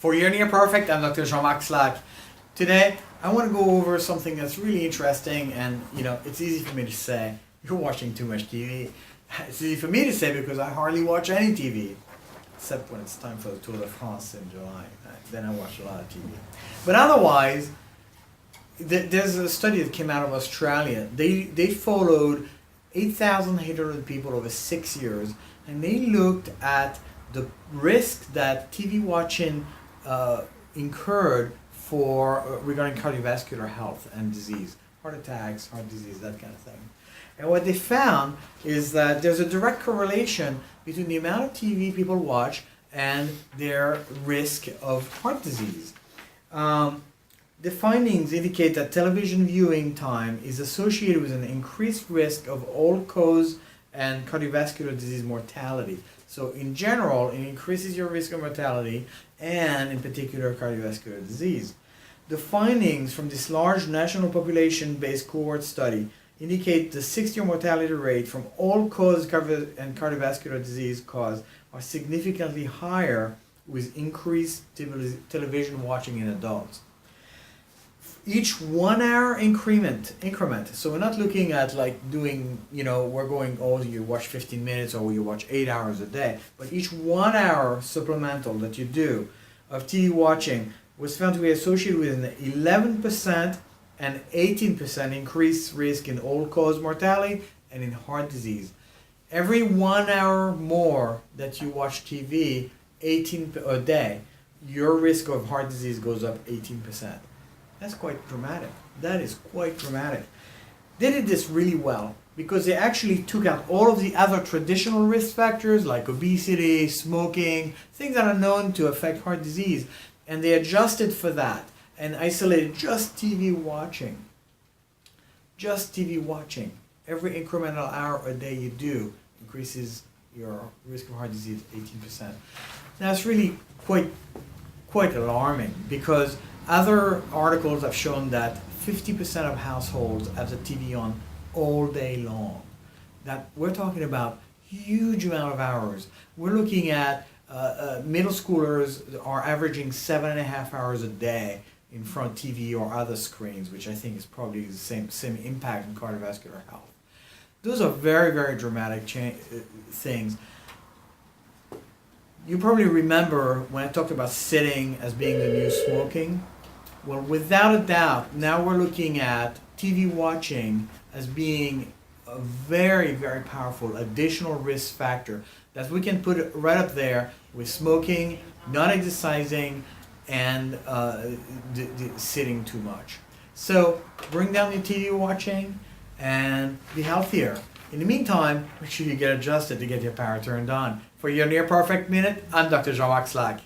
For Your Near Perfect, I'm Dr. Jean-Marc Slack. Today, I want to go over something that's really interesting, and it's easy for me to say, you're watching too much TV. It's easy for me to say because I hardly watch any TV, except when it's time for the Tour de France in July. Then I watch a lot of TV. But otherwise, there's a study that came out of Australia. They followed 8,800 people over 6 years, and they looked at the risk that TV watching incurred for regarding cardiovascular health and disease, heart attacks, heart disease, that kind of thing. And what they found is that there's a direct correlation between the amount of TV people watch and their risk of heart disease. The findings indicate that television viewing time is associated with an increased risk of all-cause and cardiovascular disease mortality. So in general, it increases your risk of mortality and in particular cardiovascular disease. The findings from this large national population-based cohort study indicate the 6-year mortality rate from all-cause and cardiovascular disease cause are significantly higher with increased television watching in adults. Each 1 hour increment, so we're not looking at like doing, we're going, oh, you watch 15 minutes or you watch 8 hours a day, but each 1 hour supplemental that you do of TV watching was found to be associated with an 11% and 18% increased risk in all-cause mortality and in heart disease. Every 1 hour more that you watch TV a day, your risk of heart disease goes up 18%. That's quite dramatic. That is quite dramatic. They did this really well because they actually took out all of the other traditional risk factors like obesity, smoking, things that are known to affect heart disease, and they adjusted for that and isolated just TV watching. Just TV watching. Every incremental hour a day you do increases your risk of heart disease 18%. Now it's really quite alarming because other articles have shown that 50% of households have the TV on all day long. That we're talking about huge amount of hours. We're looking at middle schoolers are averaging 7.5 hours a day in front of TV or other screens, which I think is probably the same impact on cardiovascular health. Those are very, very dramatic things. You probably remember when I talked about sitting as being the new smoking. Well, without a doubt, now we're looking at TV watching as being a very, very powerful additional risk factor that we can put right up there with smoking, not exercising, and sitting too much. So bring down your TV watching and be healthier. In the meantime, make sure you get adjusted to get your power turned on. For Your Near Perfect Minute, I'm Dr. Jean-Marc Slack.